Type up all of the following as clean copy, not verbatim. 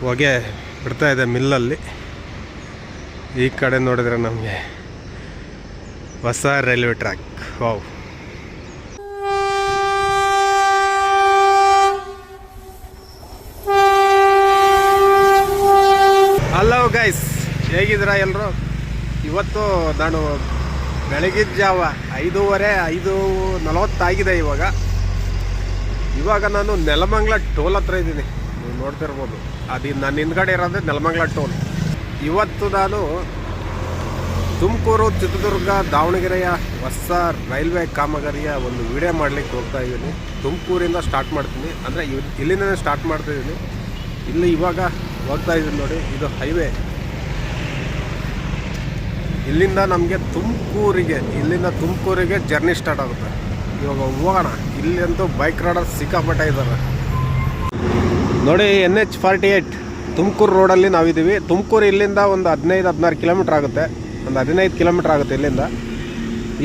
ಹೊಗೆ ಬಿಡ್ತಾ ಇದೆ ಮಿಲ್ಲಲ್ಲಿ. ಈ ಕಡೆ ನೋಡಿದ್ರೆ ನಮಗೆ ಹೊಸ railway track. Wow, hello guys, ಹೇಗಿದ್ದೀರಾ ಎಲ್ಲರೂ? ಇವತ್ತು ನಾನು ಬೆಳಗಿನ ಜಾವ 5:40 ಇವಾಗ ನಾನು ನೆಲಮಂಗಲ ಟೋಲ್ ಹತ್ರ ಇದ್ದೀನಿ. ನೀವು ನೋಡ್ತಿರ್ಬೋದು, ಅದು ನನ್ನ ಹಿಂದ್ಗಡೆ ಇರೋದೇ ನೆಲಮಂಗಲ ಟೋಲ್. ಇವತ್ತು ನಾನು ತುಮಕೂರು, ಚಿತ್ರದುರ್ಗ, ದಾವಣಗೆರೆಯ ಹೊಸ ರೈಲ್ವೆ ಕಾಮಗಾರಿಯ ಒಂದು ವಿಡಿಯೋ ಮಾಡಲಿಕ್ಕೆ ಹೋಗ್ತಾ ಇದ್ದೀನಿ. ತುಮಕೂರಿಂದ ಸ್ಟಾರ್ಟ್ ಮಾಡ್ತೀನಿ, ಅಂದರೆ ಇಲ್ಲಿಂದನೇ ಸ್ಟಾರ್ಟ್ ಮಾಡ್ತಾಯಿದ್ದೀನಿ. ಇಲ್ಲಿ ಇವಾಗ ಹೋಗ್ತಾ ಇದ್ದೀನಿ ನೋಡಿ, ಇದು ಹೈವೇ. ಇಲ್ಲಿಂದ ನಮಗೆ ತುಮಕೂರಿಗೆ ಜರ್ನಿ ಸ್ಟಾರ್ಟ್ ಆಗುತ್ತೆ. ಇವಾಗ ಹೋಗೋಣ. ಇಲ್ಲಂತೂ ಬೈಕ್ ರೈಡರ್ ಸಿಕ್ಕಾಪಟ್ಟೆ ಇದ್ದಾರೆ ನೋಡಿ. NH-48 ತುಮಕೂರು ರೋಡಲ್ಲಿ ನಾವಿದ್ದೀವಿ. ತುಮಕೂರು ಇಲ್ಲಿಂದ ಒಂದು 15-16 ಕಿಲೋಮೀಟ್ರ್ ಆಗುತ್ತೆ, ಒಂದು 15 ಕಿಲೋಮೀಟ್ರ್ ಆಗುತ್ತೆ ಇಲ್ಲಿಂದ.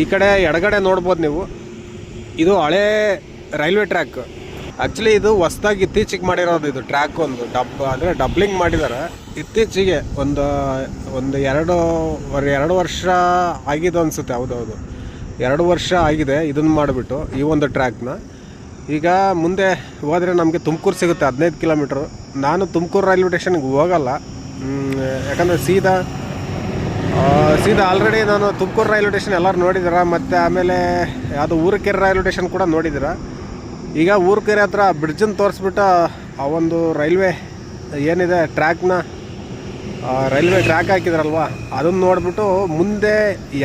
ಈ ಕಡೆ ಎಡಗಡೆ ನೋಡ್ಬೋದು ನೀವು, ಇದು ಹಳೇ ರೈಲ್ವೆ ಟ್ರ್ಯಾಕ್. ಆ್ಯಕ್ಚುಲಿ ಇದು ಹೊಸ್ದಾಗಿ ಇತ್ತೀಚೆಗೆ ಮಾಡಿರೋದು. ಇದು ಟ್ರ್ಯಾಕ್ ಒಂದು ಅಂದರೆ ಡಬ್ಲಿಂಗ್ ಮಾಡಿದ್ದಾರೆ ಇತ್ತೀಚೆಗೆ. ಒಂದು ಎರಡು ವರ್ಷ ಆಗಿದೆ ಅನಿಸುತ್ತೆ. ಹೌದೌದು, 2 ವರ್ಷ ಆಗಿದೆ ಇದನ್ನು ಮಾಡಿಬಿಟ್ಟು ಈ ಒಂದು ಟ್ರ್ಯಾಕ್ನ. ಈಗ ಮುಂದೆ ಹೋದರೆ ನಮಗೆ ತುಮಕೂರು ಸಿಗುತ್ತೆ 15 ಕಿಲೋಮೀಟ್ರು. ನಾನು ತುಮಕೂರು ರೈಲ್ವೆ ಸ್ಟೇಷನ್ಗೆ ಹೋಗಲ್ಲ, ಯಾಕಂದರೆ ಸೀದಾ ಆಲ್ರೆಡಿ ನಾನು ತುಮಕೂರು ರೈಲ್ವೆ ಸ್ಟೇಷನ್ ಎಲ್ಲರೂ ನೋಡಿದ್ದೀರ. ಮತ್ತು ಆಮೇಲೆ ಅದು ಊರುಕೆರೆ ರೈಲ್ವೆ ಸ್ಟೇಷನ್ ಕೂಡ ನೋಡಿದ್ದೀರ. ಈಗ ಊರುಕೆರೆ ಹತ್ರ ಬ್ರಿಡ್ಜನ್ನು ತೋರಿಸ್ಬಿಟ್ಟು ಆ ಒಂದು ರೈಲ್ವೆ ಏನಿದೆ ಟ್ರ್ಯಾಕ್ನ, ರೈಲ್ವೆ ಟ್ರ್ಯಾಕ್ ಹಾಕಿದ್ರಲ್ವ, ಅದನ್ನು ನೋಡಿಬಿಟ್ಟು ಮುಂದೆ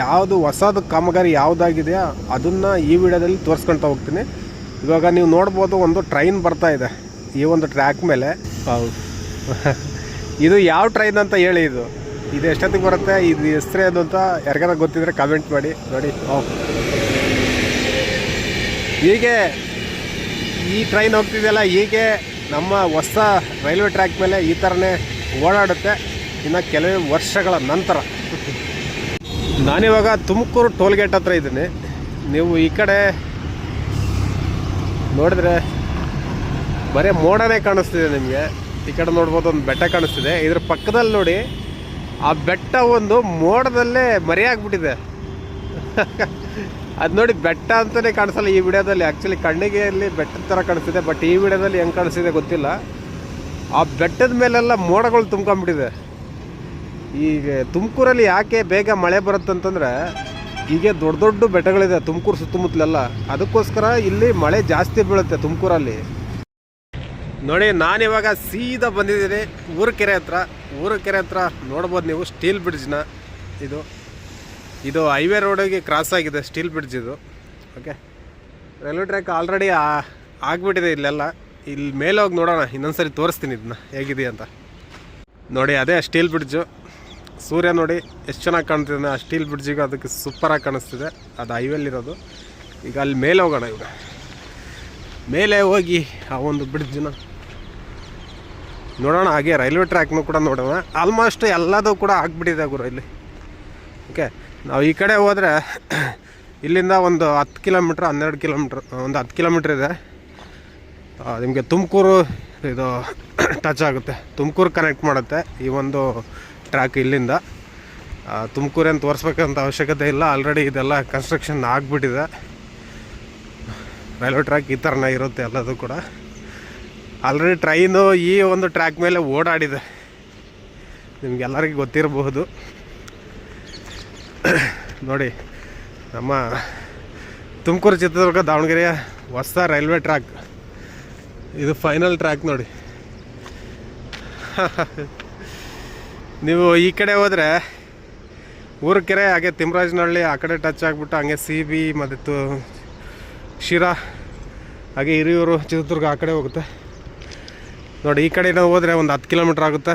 ಯಾವುದು ಹೊಸದು ಕಾಮಗಾರಿ ಯಾವುದಾಗಿದೆಯೋ ಅದನ್ನು ಈ ವಿಡಿಯೋದಲ್ಲಿ ತೋರಿಸ್ಕೊಳ್ತಾ ಹೋಗ್ತೀನಿ. ಇವಾಗ ನೀವು ನೋಡ್ಬೋದು, ಒಂದು ಟ್ರೈನ್ ಬರ್ತಾ ಇದೆ ಈ ಒಂದು ಟ್ರ್ಯಾಕ್ ಮೇಲೆ. ಇದು ಯಾವ ಟ್ರೈನ್ ಅಂತ ಹೇಳಿ, ಇದು ಎಷ್ಟೊತ್ತಿಗೆ ಬರುತ್ತೆ, ಇದು ಹೆಸರೇ ಅದು ಅಂತ ಯಾರಿಗಾರ ಗೊತ್ತಿದ್ರೆ ಕಮೆಂಟ್ ಮಾಡಿ. ನೋಡಿ, ಹೀಗೆ ಈ ಟ್ರೈನ್ ಹೋಗ್ತಿದೆಯಲ್ಲ, ಹೀಗೆ ನಮ್ಮ ಹೊಸ ರೈಲ್ವೆ ಟ್ರ್ಯಾಕ್ ಮೇಲೆ ಈ ಥರನೇ ಓಡಾಡುತ್ತೆ ಇನ್ನು ಕೆಲವೇ ವರ್ಷಗಳ ನಂತರ. ನಾನಿವಾಗ ತುಮಕೂರು ಟೋಲ್ ಗೇಟ್ ಹತ್ರ ಇದ್ದೀನಿ. ನೀವು ಈ ಕಡೆ ನೋಡಿದ್ರೆ ಬರೀ ಮೋಡನೇ ಕಾಣಿಸ್ತಿದೆ ನಿಮಗೆ. ಈ ಕಡೆ ನೋಡ್ಬೋದು, ಒಂದು ಬೆಟ್ಟ ಕಾಣಿಸ್ತಿದೆ. ಇದ್ರ ಪಕ್ಕದಲ್ಲಿ ನೋಡಿ, ಆ ಬೆಟ್ಟ ಒಂದು ಮೋಡದಲ್ಲೇ ಮರೆಯಾಗ್ಬಿಟ್ಟಿದೆ. ಅದು ನೋಡಿ, ಬೆಟ್ಟ ಅಂತಲೇ ಕಾಣಿಸಲ್ಲ ಈ ವಿಡಿಯೋದಲ್ಲಿ. ಆ್ಯಕ್ಚುಲಿ ಕಣ್ಣಿಗೆ ಅಲ್ಲಿ ಬೆಟ್ಟದ ಥರ ಕಾಣಿಸ್ತಿದೆ, ಬಟ್ ಈ ವಿಡಿಯೋದಲ್ಲಿ ಹೆಂಗೆ ಕಾಣಿಸ್ತಿದೆ ಗೊತ್ತಿಲ್ಲ. ಆ ಬೆಟ್ಟದ ಮೇಲೆಲ್ಲ ಮೋಡಗಳು ತುಂಬ್ಕೊಂಬಿಟ್ಟಿದೆ. ಈಗ ತುಮಕೂರಲ್ಲಿ ಯಾಕೆ ಬೇಗ ಮಳೆ ಬರುತ್ತಂತಂದರೆ, ಹೀಗೆ ದೊಡ್ಡ ದೊಡ್ಡ ಬೆಟ್ಟಗಳಿದೆ ತುಮಕೂರು ಸುತ್ತಮುತ್ತಲೆಲ್ಲ, ಅದಕ್ಕೋಸ್ಕರ ಇಲ್ಲಿ ಮಳೆ ಜಾಸ್ತಿ ಬೀಳುತ್ತೆ ತುಮಕೂರಲ್ಲಿ. ನೋಡಿ, ನಾನಿವಾಗ ಸೀದಾ ಬಂದಿದ್ದೀನಿ ಊರುಕೆರೆ ಹತ್ರ ನೋಡ್ಬೋದು ನೀವು, ಸ್ಟೀಲ್ ಬ್ರಿಡ್ಜ್ನ. ಇದು ಹೈವೇ ರೋಡಿಗೆ ಕ್ರಾಸ್ ಆಗಿದೆ ಸ್ಟೀಲ್ ಬ್ರಿಡ್ಜ್ ಇದು. ಓಕೆ, ರೈಲ್ವೆ ಟ್ರ್ಯಾಕ್ ಆಲ್ರೆಡಿ ಆಗಿಬಿಟ್ಟಿದೆ ಇಲ್ಲೆಲ್ಲ. ಇಲ್ಲಿ ಮೇಲೆ ಹೋಗಿ ನೋಡೋಣ, ಇನ್ನೊಂದ್ಸರಿ ತೋರಿಸ್ತೀನಿ ಇದನ್ನ ಹೇಗಿದೆ ಅಂತ. ನೋಡಿ, ಅದೇ ಸ್ಟೀಲ್ ಬ್ರಿಡ್ಜು. ಸೂರ್ಯ ನೋಡಿ ಎಷ್ಟು ಚೆನ್ನಾಗಿ ಕಾಣ್ತಿದೆ. ಆ ಸ್ಟೀಲ್ ಬ್ರಿಡ್ಜಿಗೆ ಅದಕ್ಕೆ ಸೂಪರಾಗಿ ಕಾಣಿಸ್ತಿದೆ. ಅದು ಹೈವೇಲಿರೋದು. ಈಗ ಅಲ್ಲಿ ಮೇಲೆ ಹೋಗೋಣ. ಇವಾಗ ಮೇಲೆ ಹೋಗಿ ಆ ಒಂದು ಬ್ರಿಡ್ಜನ್ನ ನೋಡೋಣ, ಹಾಗೆ ರೈಲ್ವೆ ಟ್ರ್ಯಾಕ್ನು ಕೂಡ ನೋಡೋಣ. ಆಲ್ಮೋಸ್ಟ್ ಎಲ್ಲದೂ ಕೂಡ ಆಗಿಬಿಟ್ಟಿದೆ ಗುರು ಇಲ್ಲಿ. ಓಕೆ, ನಾವು ಈ ಕಡೆ ಹೋದರೆ ಇಲ್ಲಿಂದ ಒಂದು 10 ಕಿಲೋಮೀಟ್ರ್ 12 ಕಿಲೋಮೀಟ್ರ್, ಒಂದು 10 ಕಿಲೋಮೀಟ್ರ್ ಇದೆ. ನಿಮಗೆ ತುಮಕೂರು ಇದು ಟಚ್ ಆಗುತ್ತೆ, ತುಮಕೂರು ಕನೆಕ್ಟ್ ಮಾಡುತ್ತೆ ಈ ಒಂದು ಟ್ರ್ಯಾಕ್. ಇಲ್ಲಿಂದ ತುಮಕೂರೇನು ತೋರಿಸ್ಬೇಕಂತ ಅವಶ್ಯಕತೆ ಇಲ್ಲ, ಆಲ್ರೆಡಿ ಇದೆಲ್ಲ ಕನ್ಸ್ಟ್ರಕ್ಷನ್ ಆಗಿಬಿಟ್ಟಿದೆ. ರೈಲ್ವೆ ಟ್ರ್ಯಾಕ್ ಈ ಥರನೇ ಇರುತ್ತೆ ಎಲ್ಲದೂ ಕೂಡ. ಆಲ್ರೆಡಿ ಟ್ರೈನು ಈ ಒಂದು ಟ್ರ್ಯಾಕ್ ಮೇಲೆ ಓಡಾಡಿದೆ, ನಿಮಗೆಲ್ಲರಿಗೂ ಗೊತ್ತಿರಬಹುದು. ನೋಡಿ, ನಮ್ಮ ತುಮಕೂರು, ಚಿತ್ರದುರ್ಗ, ದಾವಣಗೆರೆಯ ಹೊಸ ರೈಲ್ವೆ ಟ್ರ್ಯಾಕ್. ಇದು ಫೈನಲ್ ಟ್ರ್ಯಾಕ್ ನೋಡಿ. ನೀವು ಈ ಕಡೆ ಹೋದರೆ ಊರುಕೆರೆ, ಹಾಗೆ ತಿಮ್ಮರಾಜನಹಳ್ಳಿ ಆ ಕಡೆ ಟಚ್ ಆಗಿಬಿಟ್ಟು ಹಂಗೆ CB ಮತ್ತು ಶಿರಾ, ಹಾಗೆ ಹಿರಿಯೂರು, ಚಿತ್ರದುರ್ಗ ಆ ಕಡೆ ಹೋಗುತ್ತೆ ನೋಡಿ. ಈ ಕಡೆ ನಾವು ಹೋದರೆ ಒಂದು 10 ಕಿಲೋಮೀಟ್ರ್ ಆಗುತ್ತೆ,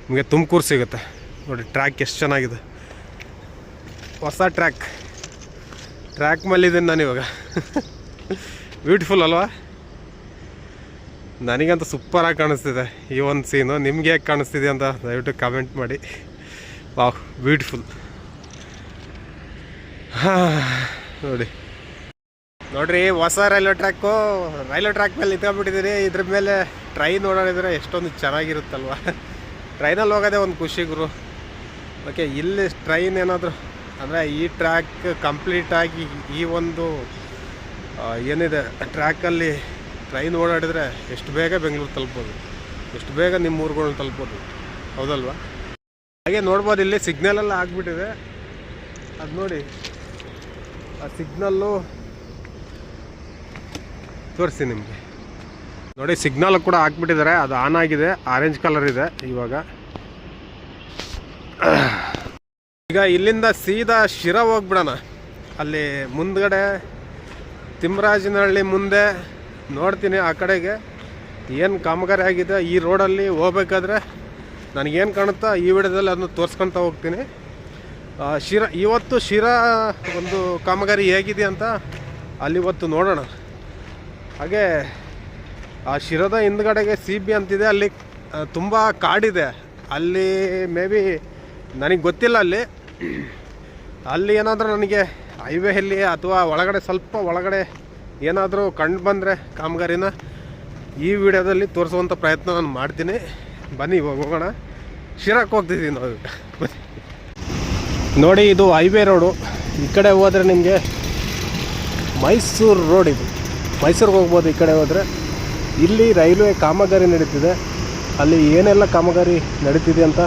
ನಿಮಗೆ ತುಮಕೂರು ಸಿಗುತ್ತೆ. ನೋಡಿ ಟ್ರ್ಯಾಕ್ ಎಷ್ಟು ಚೆನ್ನಾಗಿದೆ, ಹೊಸ ಟ್ರ್ಯಾಕ್ ಮೇಲಿದ್ದೀನಿ ನಾನು ಇವಾಗ. ಬ್ಯೂಟಿಫುಲ್ ಅಲ್ವಾ? ನನಗಂತೂ ಸೂಪರಾಗಿ ಕಾಣಿಸ್ತಿದೆ ಈ ಒಂದು ಸೀನು. ನಿಮ್ಗೆ ಹೇಗೆ ಕಾಣಿಸ್ತಿದೆ ಅಂತ ದಯವಿಟ್ಟು ಕಮೆಂಟ್ ಮಾಡಿ. Wow, beautiful. ನೋಡಿ ನೋಡ್ರಿ ಹೊಸ ರೈಲ್ವೆ ಟ್ರ್ಯಾಕ್ ಮೇಲೆ ನಿಂತ್ಕೊಂಡ್ಬಿಟ್ಟಿದ್ದೀರಿ. ಇದ್ರ ಮೇಲೆ ಟ್ರೈನ್ ಓಡಾಡಿದ್ರೆ ಎಷ್ಟೊಂದು ಚೆನ್ನಾಗಿರುತ್ತಲ್ವ. ಟ್ರೈನಲ್ಲಿ ಹೋಗೋದೇ ಒಂದು ಖುಷಿ ಗುರು. ಓಕೆ, ಇಲ್ಲಿ ಟ್ರೈನ್ ಏನಾದರೂ ಅಂದರೆ ಈ ಟ್ರ್ಯಾಕ್ ಕಂಪ್ಲೀಟಾಗಿ ಈ ಒಂದು ಏನಿದೆ ಟ್ರ್ಯಾಕಲ್ಲಿ ಟ್ರೈನ್ ಓಡಾಡಿದರೆ ಎಷ್ಟು ಬೇಗ ಬೆಂಗಳೂರು ತಲುಪ್ಬೋದು, ಎಷ್ಟು ಬೇಗ ನಿಮ್ಮ ಊರುಗಳನ್ನ ತಲುಪ್ಬೋದು, ಹೌದಲ್ವ. ಹಾಗೆ ನೋಡ್ಬೋದು ಇಲ್ಲಿ ಸಿಗ್ನಲೆಲ್ಲ ಆಗಿಬಿಟ್ಟಿದೆ. ಅದು ನೋಡಿ, ಆ ಸಿಗ್ನಲ್ಲು ತೋರಿಸಿ ನಿಮಗೆ. ನೋಡಿ ಸಿಗ್ನಲ್ ಕೂಡ ಹಾಕ್ಬಿಟ್ಟಿದ್ದಾರೆ, ಅದು ಆನ್ ಆಗಿದೆ, ಆರೆಂಜ್ ಕಲರ್ ಇದೆ ಇವಾಗ. ಈಗ ಇಲ್ಲಿಂದ ಸೀದಾ ಶಿರಾ ಹೋಗ್ಬಿಡೋಣ. ಅಲ್ಲಿ ಮುಂದ್ಗಡೆ ತಿಮ್ಮರಾಜನಹಳ್ಳಿ ಮುಂದೆ ನೋಡ್ತೀನಿ ಆ ಕಡೆಗೆ ಏನು ಕಾಮಗಾರಿ ಆಗಿದೆ. ಈ ರೋಡಲ್ಲಿ ಹೋಗ್ಬೇಕಾದ್ರೆ ನನಗೇನು ಕಾಣುತ್ತಾ ಈ ವಿಡಿಯೋದಲ್ಲಿ ಅದನ್ನು ತೋರಿಸ್ಕೊತಾ ಹೋಗ್ತೀನಿ. ಇವತ್ತು ಶಿರಾ ಒಂದು ಕಾಮಗಾರಿ ಹೇಗಿದೆ ಅಂತ ಅಲ್ಲಿ ಇವತ್ತು ನೋಡೋಣ. ಹಾಗೆ ಆ ಶಿರದ ಹಿಂದ್ಗಡೆಗೆ CB ಅಂತಿದೆ, ಅಲ್ಲಿ ತುಂಬ ಕಾಡಿದೆ. ಅಲ್ಲಿ ಮೇ ಬಿ ನನಗೆ ಗೊತ್ತಿಲ್ಲ, ಅಲ್ಲಿ ಏನಾದರೂ ನನಗೆ ಹೈವೇಯಲ್ಲಿ ಅಥವಾ ಒಳಗಡೆ ಸ್ವಲ್ಪ ಒಳಗಡೆ ಏನಾದರೂ ಕಂಡು ಬಂದರೆ ಕಾಮಗಾರಿನ ಈ ವಿಡಿಯೋದಲ್ಲಿ ತೋರಿಸುವಂಥ ಪ್ರಯತ್ನ ನಾನು ಮಾಡ್ತೀನಿ. ಬನ್ನಿ ಇವಾಗ ಹೋಗೋಣ. ಶಿರಾಕ್ಕೆ ಹೋಗ್ತಿದ್ದೀವಿ ನಾವು. ನೋಡಿ ಇದು ಹೈವೇ ರೋಡು. ಈ ಕಡೆ ಹೋದರೆ ನಿಮಗೆ ಮೈಸೂರು ರೋಡ್, ಇದು ಮೈಸೂರಿಗೆ ಹೋಗ್ಬೋದು. ಈ ಕಡೆ ಹೋದರೆ ಇಲ್ಲಿ ರೈಲ್ವೆ ಕಾಮಗಾರಿ ನಡೀತಿದೆ. ಅಲ್ಲಿ ಏನೆಲ್ಲ ಕಾಮಗಾರಿ ನಡೀತಿದೆ ಅಂತ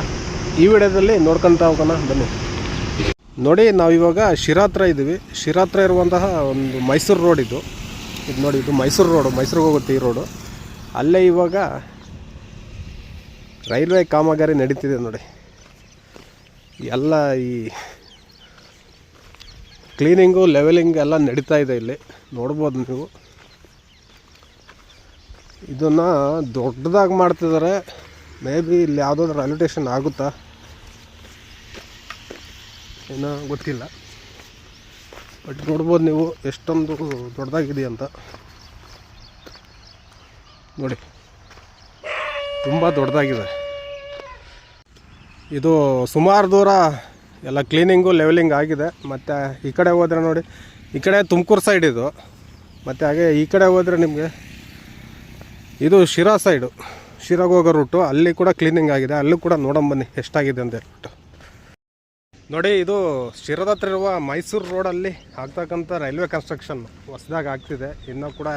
ಈ ವಿಡಿಯೋದಲ್ಲಿ ನೋಡ್ಕೊತಾ ಹೋಗೋಣ ಬನ್ನಿ. ನೋಡಿ ನಾವಿವಾಗ ಶಿರಾ ಹತ್ರ ಇದ್ದೀವಿ. ಶಿರಾ ಹತ್ರ ಇರುವಂತಹ ಒಂದು ಮೈಸೂರು ರೋಡ್ ಇದು ನೋಡಿ, ಇದು ಮೈಸೂರು ರೋಡು, ಮೈಸೂರಿಗೆ ಹೋಗುತ್ತೆ ಈ ರೋಡು. ಅಲ್ಲೇ ಇವಾಗ ರೈಲ್ವೆ ಕಾಮಗಾರಿ ನಡೀತಿದೆ ನೋಡಿ. ಎಲ್ಲ ಈ ಕ್ಲೀನಿಂಗು ಲೆವೆಲಿಂಗ್ ಎಲ್ಲ ನಡೀತಾ ಇದೆ ಇಲ್ಲಿ, ನೋಡ್ಬೋದು ನೀವು. ಇದನ್ನು ದೊಡ್ಡದಾಗಿ ಮಾಡ್ತಿದ್ದಾರೆ. ಮೇ ಬಿ ಇಲ್ಲಿ ಯಾವುದಾದ್ರು ರೈಲ್ವೆ ಸ್ಟೇಷನ್ ಆಗುತ್ತಾ ಏನೋ ಗೊತ್ತಿಲ್ಲ, ಬಟ್ ನೋಡ್ಬೋದು ನೀವು ಎಷ್ಟೊಂದು ದೊಡ್ಡದಾಗಿದೆ ಅಂತ. ನೋಡಿ ತುಂಬ ದೊಡ್ಡದಾಗಿದೆ ಇದು. ಸುಮಾರು ದೂರ ಎಲ್ಲ ಕ್ಲೀನಿಂಗು ಲೆವೆಲಿಂಗ್ ಆಗಿದೆ. ಮತ್ತು ಈ ಕಡೆ ಹೋದರೆ ನೋಡಿ, ಈ ಕಡೆ ತುಮಕೂರು ಸೈಡ್ ಇದು. ಮತ್ತು ಹಾಗೆ ಈ ಕಡೆ ಹೋದರೆ ನಿಮಗೆ ಇದು ಶಿರಾ ಸೈಡು, ಶಿರಾಗೆ ಹೋಗೋ ರೂಟು. ಅಲ್ಲಿ ಕೂಡ ಕ್ಲೀನಿಂಗ್ ಆಗಿದೆ, ಅಲ್ಲೂ ಕೂಡ ನೋಡಂಬನ್ನಿ ಎಷ್ಟಾಗಿದೆ ಅಂತ ಹೇಳ್ಬಿಟ್ಟು. ನೋಡಿ ಇದು ಶಿರದ ಹತ್ರ ಇರುವ ಮೈಸೂರು ರೋಡಲ್ಲಿ ಆಗ್ತಕ್ಕಂಥ ರೈಲ್ವೆ ಕನ್ಸ್ಟ್ರಕ್ಷನ್ ಹೊಸದಾಗಿ ಆಗ್ತಿದೆ. ಇನ್ನೂ ಕೂಡ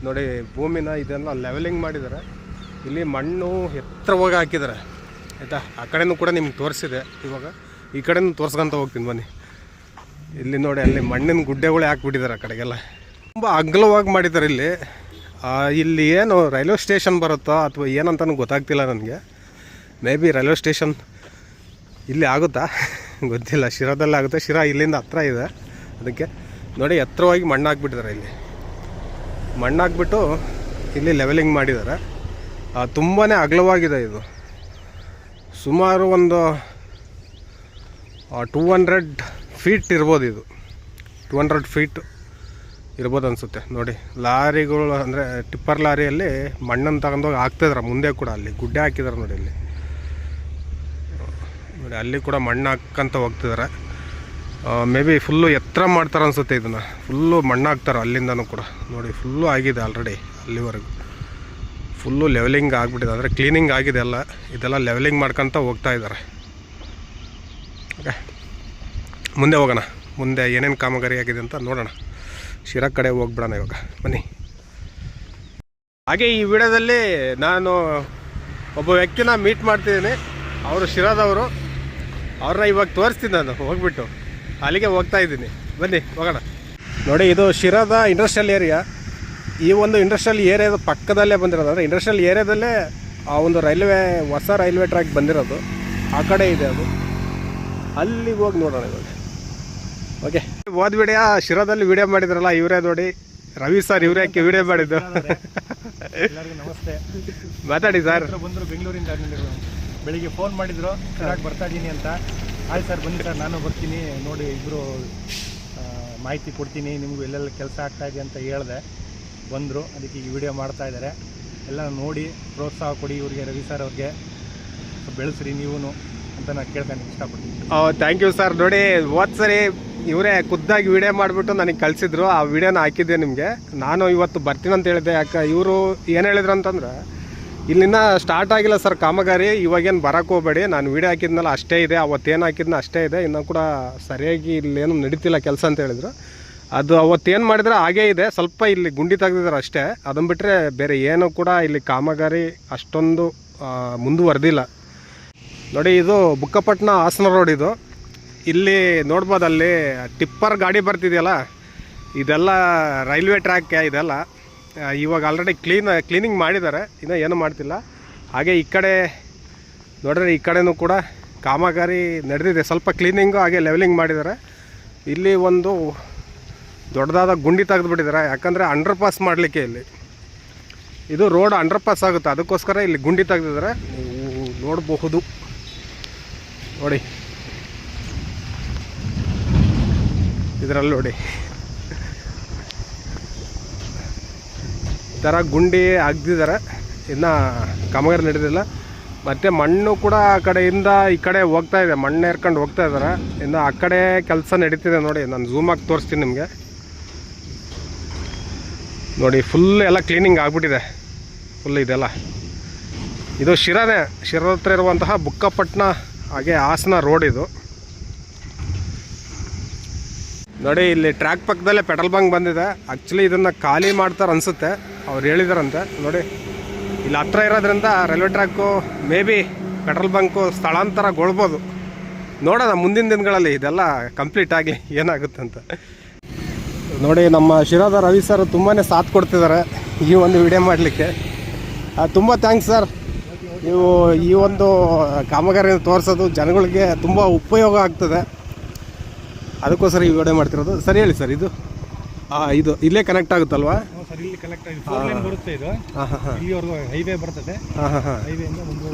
ನೋಡಿ ಭೂಮಿನ ಇದೆಲ್ಲ ಲೆವೆಲಿಂಗ್ ಮಾಡಿದ್ದಾರೆ. ಇಲ್ಲಿ ಮಣ್ಣು ಎತ್ತರವಾಗಿ ಹಾಕಿದ್ದಾರೆ ಆಯಿತಾ. ಆ ಕಡೆನೂ ಕೂಡ ನಿಮ್ಗೆ ತೋರಿಸಿದೆ. ಇವಾಗ ಈ ಕಡೆನೂ ತೋರಿಸ್ಕೊಂತ ಹೋಗ್ತೀನಿ ಬನ್ನಿ. ಇಲ್ಲಿ ನೋಡಿ, ಅಲ್ಲಿ ಮಣ್ಣಿನ ಗುಡ್ಡೆಗಳೇ ಹಾಕ್ಬಿಟ್ಟಿದ್ದಾರೆ ಆ ಕಡೆಗೆಲ್ಲ. ತುಂಬ ಅಗಲವಾಗಿ ಮಾಡಿದ್ದಾರೆ ಇಲ್ಲಿ. ಇಲ್ಲಿ ಏನು ರೈಲ್ವೆ ಸ್ಟೇಷನ್ ಬರುತ್ತೋ ಅಥವಾ ಏನಂತನೂ ಗೊತ್ತಾಗ್ತಿಲ್ಲ ನನಗೆ. ಮೇ ಬಿ ರೈಲ್ವೆ ಸ್ಟೇಷನ್ ಇಲ್ಲಿ ಆಗುತ್ತಾ ಗೊತ್ತಿಲ್ಲ. ಶಿರಾದಲ್ಲಿ ಆಗುತ್ತೆ, ಶಿರಾ ಇಲ್ಲಿಂದ ಹತ್ರ ಇದೆ. ಅದಕ್ಕೆ ನೋಡಿ ಎತ್ತರವಾಗಿ ಮಣ್ಣು ಹಾಕ್ಬಿಟ್ಟಿದ್ದಾರೆ. ಇಲ್ಲಿ ಮಣ್ಣು ಹಾಕ್ಬಿಟ್ಟು ಇಲ್ಲಿ ಲೆವೆಲಿಂಗ್ ಮಾಡಿದ್ದಾರೆ. ತುಂಬಾ ಅಗಲವಾಗಿದೆ ಇದು. ಸುಮಾರು ಒಂದು 200 ಫೀಟ್ ಇರ್ಬೋದು. ಇದು 200 ಫೀಟ್ ಇರ್ಬೋದು ಅನಿಸುತ್ತೆ. ನೋಡಿ ಲಾರಿಗಳು ಅಂದರೆ ಟಿಪ್ಪರ್ ಲಾರಿಯಲ್ಲಿ ಮಣ್ಣನ್ನು ತಗೊಂಡೋಗಿ ಹಾಕ್ತಿದ್ದಾರೆ. ಮುಂದೆ ಕೂಡ ಅಲ್ಲಿ ಗುಡ್ಡೆ ಹಾಕಿದ್ದಾರೆ ನೋಡಿ. ಇಲ್ಲಿ ನೋಡಿ, ಅಲ್ಲಿ ಕೂಡ ಮಣ್ಣು ಹಾಕ್ಕಂತ ಹೋಗ್ತಿದ್ದಾರೆ. ಮೇ ಬಿ ಫುಲ್ಲು ಎತ್ತರ ಮಾಡ್ತಾರೆ ಅನಿಸುತ್ತೆ. ಇದನ್ನು ಫುಲ್ಲು ಮಣ್ಣು ಹಾಕ್ತಾರೆ ಅಲ್ಲಿಂದನೂ ಕೂಡ. ನೋಡಿ ಫುಲ್ಲು ಆಗಿದೆ ಆಲ್ರೆಡಿ, ಅಲ್ಲಿವರೆಗೂ ಫುಲ್ಲು ಲೆವೆಲಿಂಗ್ ಆಗಿಬಿಟ್ಟಿದೆ. ಅಂದರೆ ಕ್ಲೀನಿಂಗ್ ಆಗಿದೆ ಎಲ್ಲ. ಇದೆಲ್ಲ ಲೆವೆಲಿಂಗ್ ಮಾಡ್ಕೊತ ಹೋಗ್ತಾ ಇದ್ದಾರೆ. ಓಕೆ, ಮುಂದೆ ಹೋಗೋಣ. ಮುಂದೆ ಏನೇನು ಕಾಮಗಾರಿ ಆಗಿದೆ ಅಂತ ನೋಡೋಣ. ಶಿರಾ ಕಡೆ ಹೋಗ್ಬಿಡೋಣ ಇವಾಗ ಬನ್ನಿ. ಹಾಗೆ ಈ ವಿಡಿಯೋದಲ್ಲಿ ನಾನು ಒಬ್ಬ ವ್ಯಕ್ತಿನ ಮೀಟ್ ಮಾಡ್ತಿದ್ದೀನಿ. ಅವರು ಶಿರಾದವರು. ಅವ್ರನ್ನ ಇವಾಗ ತೋರಿಸ್ತೀನಿ ನಾನು ಹೋಗ್ಬಿಟ್ಟು. ಅಲ್ಲಿಗೆ ಹೋಗ್ತಾ ಇದ್ದೀನಿ, ಬನ್ನಿ ಹೋಗೋಣ. ನೋಡಿ ಇದು ಶಿರಾದ ಇಂಡಸ್ಟ್ರಿಯಲ್ ಏರಿಯಾ. ಈ ಒಂದು ಇಂಡಸ್ಟ್ರಿಯಲ್ ಏರಿಯಾದ ಪಕ್ಕದಲ್ಲೇ ಬಂದಿರೋದು. ಅಂದರೆ ಇಂಡಸ್ಟ್ರಿಯಲ್ ಏರಿಯಾದಲ್ಲೇ ಆ ಒಂದು ಹೊಸ ರೈಲ್ವೆ ಟ್ರ್ಯಾಕ್ ಬಂದಿರೋದು. ಆ ಕಡೆ ಇದೆ ಅದು. ಅಲ್ಲಿಗೆ ಹೋಗಿ ನೋಡೋಣ ಇವಾಗ. ಓಕೆ, ಹೋದ ವಿಡಿಯೋ ಶಿರಾದಲ್ಲಿ ವಿಡಿಯೋ ಮಾಡಿದ್ರಲ್ಲ ಇವರೇ ನೋಡಿ, ರವಿ ಸರ್ ಇವರೇ ವಿಡಿಯೋ ಮಾಡಿದ್ದು. ಎಲ್ಲರಿಗೂ ನಮಸ್ತೆ. ಮಾತಾಡಿ ಸರ್. ಬಂದರು ಬೆಂಗಳೂರಿಂದ. ಬೆಳಿಗ್ಗೆ ಫೋನ್ ಮಾಡಿದ್ರು ಶಿರಾಗೆ ಬರ್ತಾ ಇದ್ದೀನಿ ಅಂತ. ಆಯ್ತು ಸರ್ ಬನ್ನಿ ಸರ್, ನಾನು ಬರ್ತೀನಿ, ನೋಡಿ ಇಬ್ಬರು ಮಾಹಿತಿ ಕೊಡ್ತೀನಿ, ನಿಮಗೂ ಎಲ್ಲೆಲ್ಲ ಕೆಲಸ ಆಗ್ತಾಯಿದೆ ಅಂತ ಹೇಳಿದೆ. ಬಂದರು, ಅದಕ್ಕೆ ಈಗ ವಿಡಿಯೋ ಮಾಡ್ತಾ ಇದ್ದಾರೆ. ಎಲ್ಲ ನೋಡಿ ಪ್ರೋತ್ಸಾಹ ಕೊಡಿ ಇವ್ರಿಗೆ, ರವಿ ಸರ್ ಅವ್ರಿಗೆ ಬೆಳೆಸ್ರಿ ನೀವು. ಅಂತ ನಾನು ಕೇಳ್ಕೊಂಡು ಇಷ್ಟಪಡ್ತೀನಿ. Thank you sir. ನೋಡಿ ಹೋದ ಸರಿ ಇವರೇ ಖುದ್ದಾಗಿ ವಿಡಿಯೋ ಮಾಡಿಬಿಟ್ಟು ನನಗೆ ಕಳಿಸಿದ್ರು, ಆ ವಿಡಿಯೋನ ಹಾಕಿದ್ದೆ ನಿಮಗೆ. ನಾನು ಇವತ್ತು ಬರ್ತೀನಿ ಅಂತ ಹೇಳಿದೆ. ಯಾಕೆ ಇವರು ಏನು ಹೇಳಿದ್ರು ಅಂತಂದ್ರೆ, ಇಲ್ಲಿನ ಸ್ಟಾರ್ಟ್ ಆಗಿಲ್ಲ ಸರ್ ಕಾಮಗಾರಿ, ಇವಾಗೇನು ಬರೋಕ್ಕೆ ಹೋಗಬೇಡಿ, ನಾನು ವಿಡಿಯೋ ಹಾಕಿದ್ನಲ್ಲ ಅಷ್ಟೇ ಇದೆ, ಅವತ್ತೇನು ಹಾಕಿದ್ನ ಅಷ್ಟೇ ಇದೆ, ಇನ್ನೂ ಕೂಡ ಸರಿಯಾಗಿ ಇಲ್ಲೇನು ನಡೀತಿಲ್ಲ ಕೆಲಸ ಅಂತ ಹೇಳಿದ್ರು. ಅದು ಅವತ್ತೇನು ಮಾಡಿದ್ರೆ ಹಾಗೇ ಇದೆ, ಸ್ವಲ್ಪ ಇಲ್ಲಿ ಗುಂಡಿ ತೆಗೆದಿದ್ದಾರೆ ಅಷ್ಟೇ. ಅದನ್ನು ಬಿಟ್ಟರೆ ಬೇರೆ ಏನು ಕೂಡ ಇಲ್ಲಿ ಕಾಮಗಾರಿ ಅಷ್ಟೊಂದು ಮುಂದುವರೆದಿಲ್ಲ. ನೋಡಿ ಇದು ಬುಕ್ಕಪಟ್ಟಣ ಹಾಸನ ರೋಡ್. ಇದು ಇಲ್ಲಿ ನೋಡ್ಬೋದು, ಅಲ್ಲಿ ಟಿಪ್ಪರ್ ಗಾಡಿ ಬರ್ತಿದೆಯಲ್ಲ, ಇದೆಲ್ಲ ರೈಲ್ವೆ ಟ್ರ್ಯಾಕ್ ಇದೆಲ್ಲ. ಇವಾಗ ಆಲ್ರೆಡಿ ಕ್ಲೀನಿಂಗ್ ಮಾಡಿದ್ದಾರೆ, ಇನ್ನೂ ಏನೂ ಮಾಡ್ತಿಲ್ಲ. ಹಾಗೆ ಈ ಕಡೆ ನೋಡಿದ್ರೆ ಈ ಕಡೆನೂ ಕೂಡ ಕಾಮಗಾರಿ ನಡೆದಿದೆ, ಸ್ವಲ್ಪ ಕ್ಲೀನಿಂಗು ಹಾಗೆ ಲೆವೆಲಿಂಗ್ ಮಾಡಿದ್ದಾರೆ. ಇಲ್ಲಿ ಒಂದು ದೊಡ್ಡದಾದ ಗುಂಡಿ ತೆಗೆದುಬಿಟ್ಟಿದ್ದಾರೆ, ಯಾಕಂದರೆ ಅಂಡರ್ ಪಾಸ್ ಮಾಡಲಿಕ್ಕೆ ಇಲ್ಲಿ ಇದು ರೋಡ್ ಅಂಡರ್ ಪಾಸ್ ಆಗುತ್ತೆ, ಅದಕ್ಕೋಸ್ಕರ ಇಲ್ಲಿ ಗುಂಡಿ ತೆಗೆದಿದ್ದಾರೆ. ನೀವು ನೋಡಬಹುದು ನೋಡಿ, ಇದರಲ್ಲಿ ನೋಡಿ ಈ ಥರ ಗುಂಡಿ ಹಾಕ್ದಿದ್ದಾರೆ. ಇನ್ನು ಕಾಮಗಾರಿ ನಡೆದಿಲ್ಲ. ಮತ್ತು ಮಣ್ಣು ಕೂಡ ಆ ಕಡೆಯಿಂದ ಈ ಕಡೆ ಹೋಗ್ತಾ ಇದೆ, ಮಣ್ಣು ಏರ್ಕೊಂಡು ಹೋಗ್ತಾ ಇದ್ದಾರೆ. ಇನ್ನು ಆ ಕಡೆ ಕೆಲಸ ನಡೀತಿದೆ ನೋಡಿ, ನಾನು ಝೂಮ್ ಆಗಿ ತೋರಿಸ್ತೀನಿ ನಿಮಗೆ. ನೋಡಿ ಫುಲ್ ಎಲ್ಲ ಕ್ಲೀನಿಂಗ್ ಆಗಿಬಿಟ್ಟಿದೆ ಫುಲ್. ಇದೆಲ್ಲ ಇದು ಶಿರಾದ ಹತ್ರ ಇರುವಂತಹ ಬುಕ್ಕಪಟ್ಟಣ ಹಾಗೆ ಹಾಸನ ರೋಡ್ ಇದು. ನೋಡಿ ಇಲ್ಲಿ ಟ್ರ್ಯಾಕ್ ಪಕ್ಕದಲ್ಲೇ ಪೆಟ್ರೋಲ್ ಬಂಕ್ ಬಂದಿದೆ. ಆ್ಯಕ್ಚುಲಿ ಇದನ್ನು ಖಾಲಿ ಮಾಡ್ತಾರೆ ಅನಿಸುತ್ತೆ, ಅವ್ರು ಹೇಳಿದಾರಂತೆ. ನೋಡಿ ಇಲ್ಲಿ ಹತ್ರ ಇರೋದ್ರಿಂದ railway track maybe petrol bunk ಸ್ಥಳಾಂತರಗೊಳ್ಬೋದು. ನೋಡೋಣ ಮುಂದಿನ ದಿನಗಳಲ್ಲಿ ಇದೆಲ್ಲ ಕಂಪ್ಲೀಟ್ ಆಗಿ ಏನಾಗುತ್ತೆ ಅಂತ. ನೋಡಿ ನಮ್ಮ ಶಿರಾದ ರವಿ ಸರ್ ತುಂಬಾ ಸಾಥ್ ಕೊಡ್ತಿದ್ದಾರೆ ಈ ಒಂದು ವಿಡಿಯೋ ಮಾಡಲಿಕ್ಕೆ. ತುಂಬ ಥ್ಯಾಂಕ್ಸ್ ಸರ್. ನೀವು ಈ ಒಂದು ಕಾಮಗಾರಿಯನ್ನು ತೋರಿಸೋದು ಜನಗಳಿಗೆ ತುಂಬ ಉಪಯೋಗ ಆಗ್ತದೆ, ಅದಕ್ಕೋಸ್ಕರ ಈ ವಿಡಿಯೋ ಮಾಡ್ತಿರೋದು. ಸರಿ ಹೇಳಿ ಸರ್, ಇದು ಇಲ್ಲೇ ಕನೆಕ್ಟ್ ಆಗುತ್ತಲ್ವಾ? ಸರ್ ಇಲ್ಲಿ ಕನೆಕ್ಟ್ ಆಗಿ 4 ಲೈನ್ ಬರುತ್ತೆ ಇದು. ಇಲ್ಲಿವರೆಗೂ ಹೈವೇ ಬರ್ತದೆ. ಹೈವೇಯಿಂದ ಒಂದು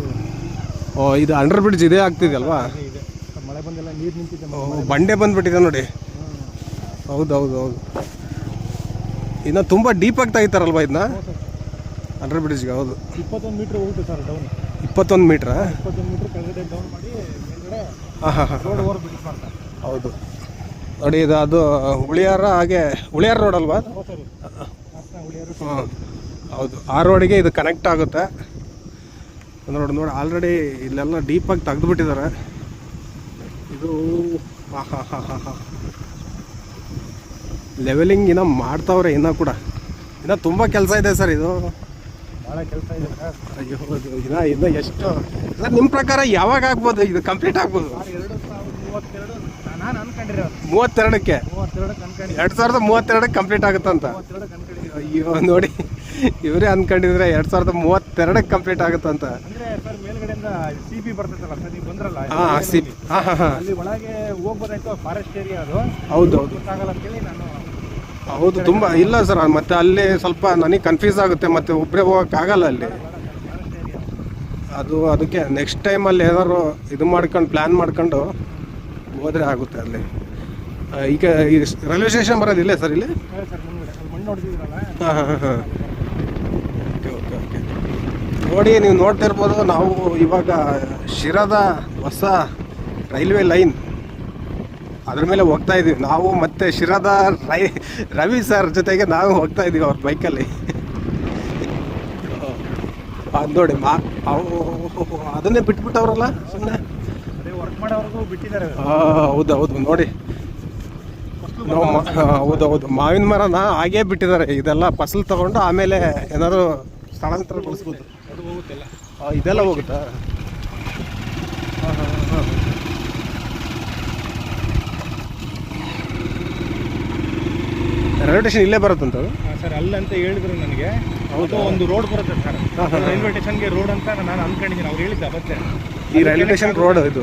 ಇದು ಅಂಡರ್ ಬ್ರಿಡ್ಜ್ ಇದೇ ಆಗ್ತಿದೆಯಲ್ವಾ? ಇದೆ. ಮಳೆ ಬಂದೆಲ್ಲ ನೀರು ನಿಂತಿದೆ, ಬಂಡೆ ಬಂದುಬಿಟ್ಟಿದೆ ನೋಡಿ. ಹೌದು. ಇನ್ನು ತುಂಬ ಡೀಪಾಗಿ ತೆಗಿತಾರಲ್ವಾ ಇದನ್ನ ಅಂಡರ್ ಬ್ರಿಡ್ಜ್ಗೆ? ಹೌದು. 21 ಮೀಟ್ರ್ ಹೋಗುತ್ತೆ ಸರ್ ಡೌನ್. 21 ಮೀಟ್ರಾ? 21 ಮೀಟ್ರ್ ಕೆಳಗಡೆ ಡೌನ್ ಮಾಡಿ ಮೇಲ್ಗಡೆ ರೋಡ್ ಓವರ್ ಬ್ರಿಡ್ಜ್ ಮಾಡ್ತಾರೆ. ಹೌದು ನೋಡಿ, ಅದು ಉಳಿಯಾರ, ಹಾಗೆ ಉಳಿಯಾರ ರೋಡ್ ಅಲ್ವಾ? ಹೌದು, ಆ ರೋಡಿಗೆ ಇದು ಕನೆಕ್ಟ್ ಆಗುತ್ತೆ. ನೋಡಿ ಆಲ್ರೆಡಿ ಇಲ್ಲೆಲ್ಲ ಡೀಪಾಗಿ ತೆಗೆದುಬಿಟ್ಟಿದ್ದಾರೆ ಇದು. ಲೆವೆಲಿಂಗ್ ಇನ್ನೂ ಮಾಡ್ತಾವ್ರೆ, ಇನ್ನೂ ಕೂಡ ಇನ್ನೂ ತುಂಬ ಕೆಲಸ ಇದೆ ಸರ್. ಇದು ಭಾಳ ಕೆಲಸ ಇದೆ. ಅಯ್ಯೋ, ಇನ್ನೂ ಎಷ್ಟು ಸರ್ ನಿಮ್ಮ ಪ್ರಕಾರ ಯಾವಾಗ ಆಗ್ಬೋದು ಇದು ಕಂಪ್ಲೀಟ್ ಆಗ್ಬೋದು? 2032 ನಾನು ಅನ್ಕೊಂಡಿರೋ 32ಕ್ಕೆ 2032ಕ್ಕೆ ಕಂಪ್ಲೀಟ್ ಆಗುತ್ತಂತ. ಅಯ್ಯೋ ನೋಡಿ, ಇವರೇ ಅನ್ಕೊಂಡಿದ್ರೆ 2032ಕ್ಕೆ ಕಂಪ್ಲೀಟ್ ಆಗುತ್ತಂತ. ಅಂದರೆ ಸರ್ ಮೇಲ್ಗಡೆಯಿಂದ CP ಬರ್ತೈತಲ್ಲ ಸರ್, ನೀವು ಬಂದ್ರಲ್ಲ CP, ಅಲ್ಲಿ ಒಳಗೆ ಹೋಗ್ಬೋದಾಯ್ತು, ಫಾರೆಸ್ಟ್ ಏರಿಯಾ ಅದು. ಹೌದು ಗೊತ್ತಾಗಲ್ಲ ಅಂತೇಳಿ ನಾನು. ಹೌದು, ತುಂಬ ಇಲ್ಲ ಸರ್. ಮತ್ತೆ ಅಲ್ಲಿ ಸ್ವಲ್ಪ ನನಗೆ ಕನ್ಫ್ಯೂಸ್ ಆಗುತ್ತೆ, ಮತ್ತೆ ಒಬ್ಬರೇ ಹೋಗೋಕ್ಕಾಗಲ್ಲ ಅಲ್ಲಿ. ಅದಕ್ಕೆ ನೆಕ್ಸ್ಟ್ ಟೈಮಲ್ಲಿ ಏನಾದ್ರು ಇದು ಮಾಡ್ಕೊಂಡು ಪ್ಲ್ಯಾನ್ ಮಾಡ್ಕೊಂಡು ಹೋದರೆ ಆಗುತ್ತೆ ಅಲ್ಲಿ. ಈಗ ಈ ರೈಲ್ವೆ ಸ್ಟೇಷನ್ ಬರೋದಿಲ್ಲ ಸರ್ ಇಲ್ಲಿ? ಹಾಂ. ಓಕೆ. ನೋಡಿ ನೀವು ನೋಡ್ತಾ ಇರ್ಬೋದು, ನಾವು ಇವಾಗ ಶಿರಾದ ಹೊಸ ರೈಲ್ವೆ ಲೈನ್ ಅದ್ರ ಮೇಲೆ ಹೋಗ್ತಾ ಇದ್ದೀವಿ ನಾವು. ಮತ್ತೆ ಶಿರಾದ ರವಿ ಸರ್ ಜೊತೆಗೆ ನಾವು ಹೋಗ್ತಾ ಇದ್ದೀವಿ ಅವ್ರ ಬೈಕಲ್ಲಿ. ಅದು ನೋಡಿ ಅದನ್ನೇ ಬಿಟ್ಬಿಟ್ಟವ್ರಲ್ಲ ಸುಮ್ಮನೆ. ವರ್ಕ್ ಮಾಡೋವರೆಗೂ ಬಿಟ್ಟಿದ್ದಾರೆ. ಹೌದು ನೋಡಿ, ಹೌದು ಮಾವಿನ ಮರನ ಹಾಗೇ ಬಿಟ್ಟಿದ್ದಾರೆ. ಇದೆಲ್ಲ ಫಸಲು ತಗೊಂಡು ಆಮೇಲೆ ಏನಾದ್ರು ಸ್ಥಳಾಂತರಗೊಳಿಸ್ಬೋದು. ಅದು ಹೋಗುತ್ತಿಲ್ಲ, ಇದೆಲ್ಲ ಹೋಗುತ್ತಾ? ರೈಲ್ವೆ ಸ್ಟೇಷನ್ ಇಲ್ಲೇ ಬರುತ್ತಂತ ಸರ್? ಅಲ್ಲಂತ ಹೇಳಿದ್ರು ನನಗೆ. ಹೌದು, ಒಂದು ರೋಡ್ ಬರುತ್ತೆ ಸರ್ ರೈಲ್ವೆ ಸ್ಟೇಷನ್ಗೆ ರೋಡ್ ಅಂತ ನಾನು ಅನ್ಕೊಂಡಿದ್ದೀನಿ. ಅವ್ರು ಹೇಳಿದ್ದ ಅವತ್ತೆ ಈ ರೈಲ್ವೆ ಸ್ಟೇಷನ್ ರೋಡ್ ಇದು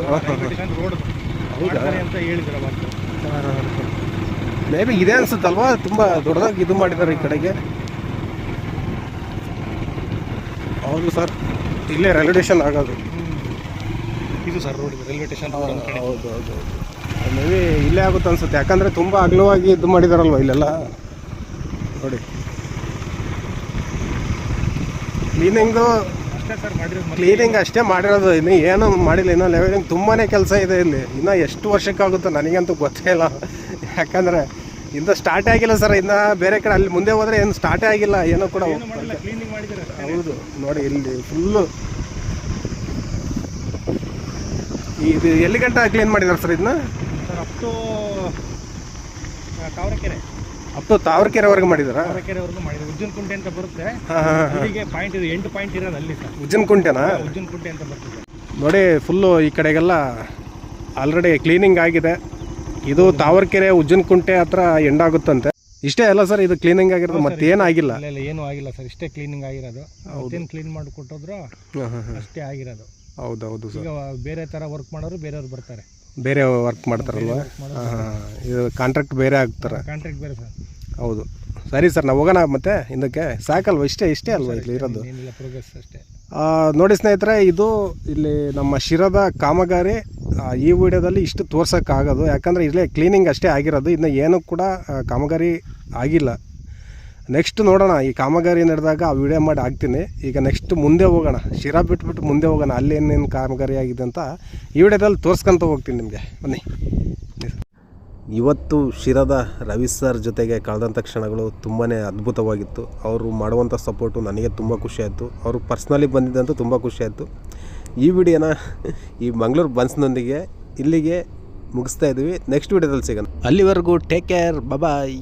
ರೋಡ್ ಹೌದಾ ಅಂತ ಹೇಳಿದ್ರು ಅವತ್ತು. ಮೇ ಬಿ ಇದೆ ಅನ್ಸುತ್ತಲ್ವಾ, ತುಂಬ ದೊಡ್ಡದಾಗಿ ಇದು ಮಾಡಿದ್ದಾರೆ ಈ ಕಡೆಗೆ. ಹೌದು ಸರ್, ಇಲ್ಲೇ ರೈಲ್ವೆ ಸ್ಟೇಷನ್ ಆಗೋದು ಇದು ಸರ್ ರೋಡ್, ರೈಲ್ವೆ ಸ್ಟೇಷನ್. ಹೌದು ಮೇ ಬಿ ಇಲ್ಲೇ ಆಗುತ್ತೆ ಅನ್ಸುತ್ತೆ, ಯಾಕಂದರೆ ತುಂಬ ಅಗಲವಾಗಿ ಇದು ಮಾಡಿದಾರಲ್ವ ಇಲ್ಲೆಲ್ಲ. ನೋಡಿ ಕ್ಲೀನಿಂಗು ಅಷ್ಟೇ ಸರ್ ಮಾಡಿರೋದು. ಕ್ಲೀನಿಂಗ್ ಅಷ್ಟೇ ಮಾಡಿರೋದು, ಇನ್ನು ಏನು ಮಾಡಿಲ್ಲ. ಇನ್ನೂ ಲೆವೆಲಿಂಗ್ ತುಂಬಾ ಕೆಲಸ ಇದೆ ಇಲ್ಲಿ. ಇನ್ನೂ ಎಷ್ಟು ವರ್ಷಕ್ಕಾಗುತ್ತೋ ನನಗಂತೂ ಗೊತ್ತೇ ಇಲ್ಲ. ಯಾಕಂದರೆ ಇನ್ನೂ ಸ್ಟಾರ್ಟೇ ಆಗಿಲ್ಲ ಸರ್. ಇನ್ನು ಬೇರೆ ಕಡೆ ಅಲ್ಲಿ ಮುಂದೆ ಹೋದರೆ ಏನು ಸ್ಟಾರ್ಟೇ ಆಗಿಲ್ಲ, ಏನೋ ಕೂಡ. ಕ್ಲೀನಿಂಗ್ ಮಾಡಿದ್ದಾರೆ. ಹೌದು ನೋಡಿ, ಇಲ್ಲಿ ಫುಲ್ಲು ಇದು ಎಲ್ಲಿ ಗಂಟ ಕ್ಲೀನ್ ಮಾಡಿದ್ದಾರೆ ಸರ್ ಇದನ್ನ? Sir up to Tavarekere, up to ತಾವರೆಕೆರೆವರೆಗೆ ಮಾಡಿದಾರಾ? ತಾವರೆಕೆರೆವರೆಗೂ ಮಾಡಿದ್ದಾರೆ. ಉಜ್ಜನಕುಂಟೆ ಅಂತ ಬರುತ್ತೆ, ಹಾಂ ಹಾಂ ಹಾಂ. ಅಲ್ಲಿಗೆ ಪಾಯಿಂಟ್ ಇದೆ, 8 ಪಾಯಿಂಟ್ ಇರೋದು ಅಲ್ಲಿ ಸರ್. ಉಜ್ಜನಕುಂಟೆನಾ? ಉಜ್ಜನಕುಂಟೆ ಅಂತ ಬರ್ತದೆ ನೋಡಿ. ಫುಲ್ಲು ಈ ಕಡೆಗೆಲ್ಲ ಆಲ್ರೆಡಿ ಕ್ಲೀನಿಂಗ್ ಆಗಿದೆ. ಇದು ತಾವರೆಕೆರೆ ಉಜ್ಜನಕುಂಟೆ ಹತ್ರ ಎಂಡ್ ಆಗುತ್ತಂತೆ. ಇಷ್ಟೇ ಅಲ್ಲ ಸರ್ ಇದು ಕ್ಲೀನಿಂಗ್ ಆಗಿರೋದು, ಮತ್ತೇನಾಗಿಲ್ಲ? ಇಲ್ಲ ಏನೂ ಆಗಿಲ್ಲ ಸರ್, ಇಷ್ಟೇ ಕ್ಲೀನಿಂಗ್ ಆಗಿರೋದು. ಮತ್ತೇನು ಕ್ಲೀನ್ ಮಾಡಿ ಕೊಟ್ಟೋದ್ರು ಅಷ್ಟೇ ಆಗಿರೋದು. ಹೌದೌದು ಸರ್. ಈಗ ಬೇರೆ ಥರ ವರ್ಕ್ ಮಾಡೋರು ಬೇರೆಯವ್ರು ಬರ್ತಾರೆ, ಬೇರೆ ವರ್ಕ್ ಮಾಡ್ತಾರಲ್ವ? ಇದು ಕಾಂಟ್ರಾಕ್ಟ್ ಬೇರೆ ಆಗ್ತಾರೆ. ಕಾಂಟ್ರಾಕ್ಟ್ ಬೇರೆ ಸರ್. ಹೌದು. ಸರಿ ಸರ್, ನಾವು ಹೋಗೋಣ ಮತ್ತೆ ಹಿಂದಕ್ಕೆ. ಸಾಕಲ್ವ? ಇಷ್ಟೇ ಅಲ್ವಾ ಇಲ್ಲಿ ಇರೋದು? ಏನಿಲ್ಲ, ಪ್ರೋಗ್ರೆಸ್ ಅಷ್ಟೇ. ನೋಡಿ ಸ್ನೇಹಿತರೆ, ಇದು ಇಲ್ಲಿ ನಮ್ಮ ಶಿರದ ಕಾಮಗಾರಿ. ಈ ವಿಡಿಯೋದಲ್ಲಿ ಇಷ್ಟು ತೋರ್ಸೋಕ್ಕಾಗೋದು, ಯಾಕಂದರೆ ಇಲ್ಲೇ ಕ್ಲೀನಿಂಗ್ ಅಷ್ಟೇ ಆಗಿರೋದು. ಇನ್ನು ಏನೂ ಕೂಡ ಕಾಮಗಾರಿ ಆಗಿಲ್ಲ. ನೆಕ್ಸ್ಟ್ ನೋಡೋಣ, ಈ ಕಾಮಗಾರಿ ನಡೆದಾಗ ಆ ವಿಡಿಯೋ ಮಾಡಿ ಹಾಕ್ತೀನಿ. ಈಗ ನೆಕ್ಸ್ಟ್ ಮುಂದೆ ಹೋಗೋಣ, ಶಿರಾ ಬಿಟ್ಬಿಟ್ಟು ಮುಂದೆ ಹೋಗೋಣ, ಅಲ್ಲಿ ಏನೇನು ಕಾಮಗಾರಿ ಆಗಿದೆ ಅಂತ ಈ ವಿಡಿಯೋದಲ್ಲಿ ತೋರಿಸ್ಕೊಂತ ಹೋಗ್ತೀನಿ ನಿಮಗೆ. ಬನ್ನಿ. ಇವತ್ತು ಶಿರದ ರವಿ ಸರ್ ಜೊತೆಗೆ ಕಳೆದಂಥ ಕ್ಷಣಗಳು ತುಂಬಾ ಅದ್ಭುತವಾಗಿತ್ತು. ಅವರು ಮಾಡುವಂಥ ಸಪೋರ್ಟು ನನಗೆ ತುಂಬ ಖುಷಿಯಾಯಿತು. ಅವರು ಪರ್ಸ್ನಲಿ ಬಂದಿದ್ದಂತೂ ತುಂಬ ಖುಷಿಯಾಯಿತು. ಈ ವಿಡಿಯೋನ ಈ ಮಂಗಳೂರು ಬನ್ಸ್ನೊಂದಿಗೆ ಇಲ್ಲಿಗೆ ಮುಗಿಸ್ತಾ ಇದ್ದೀವಿ. ನೆಕ್ಸ್ಟ್ ವಿಡಿಯೋದಲ್ಲಿ ಸಿಗೋಣ. ಅಲ್ಲಿವರೆಗೂ ಟೇಕ್ ಕೇರ್, ಬಾಯ್.